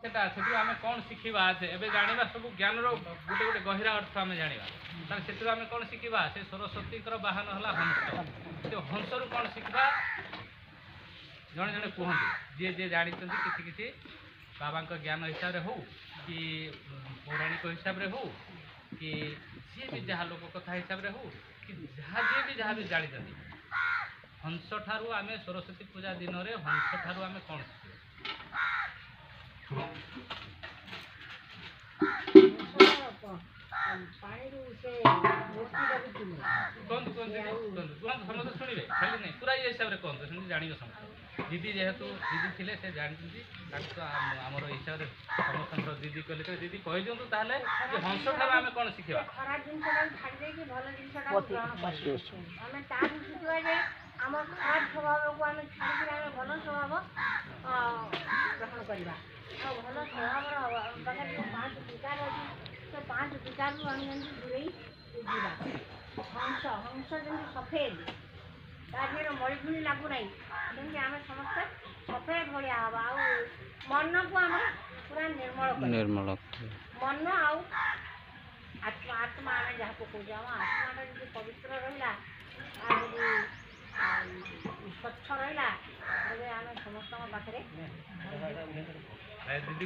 सेटा सेटु आमे कोन शिखिबा एबे जानिबा सब ज्ञान रो गुटे गुटे गहिरा अर्थ आमे जानिबा तार सेटु आमे कोन शिखिबा से सरस्वती कर वाहन हला हंस से हंस रु कोन शिखिबा जणे जणे कहंतु जे जे जानि चंदी किछि किछि बाबा को ज्ञान हिसाब रे हो कि पौराणिक हिसाब रे हो कि जे भी जहा लोक कथा हिसाब रे हो कि जहा भी जानि चंदी हंस ठारू आमे सरस्वती पूजा दिन रे हंस ठारू आमे कोन शुणे खाली नहीं पूरा ये हिसाब से कहते जान समझ दीदी जेहेतु दीदी थे से जानते आमर हिसाब से समस्त दीदी कहले दीदी कह दिंतु ताले हंस ठार आम कौन शिखा आम खराब स्वभाव को आम छाड़ी भल स्वभाव ग्रहण करवा भल स्वभाव पाखे जो 5 विकार अच्छी तो 5 विकार आम दूरे जीवा हंस हंस जमी सफेद तार मड़ीफुणी लगुना जमी आम समस्ते सफेद भाया हाँ आ मन को आम पूरा निर्मल मन आत्मा आत्मा आम जहाँ पकाऊ आम आत्मा जो पवित्र रहा स्वच्छ रहा आम समस्त पाखे दीदी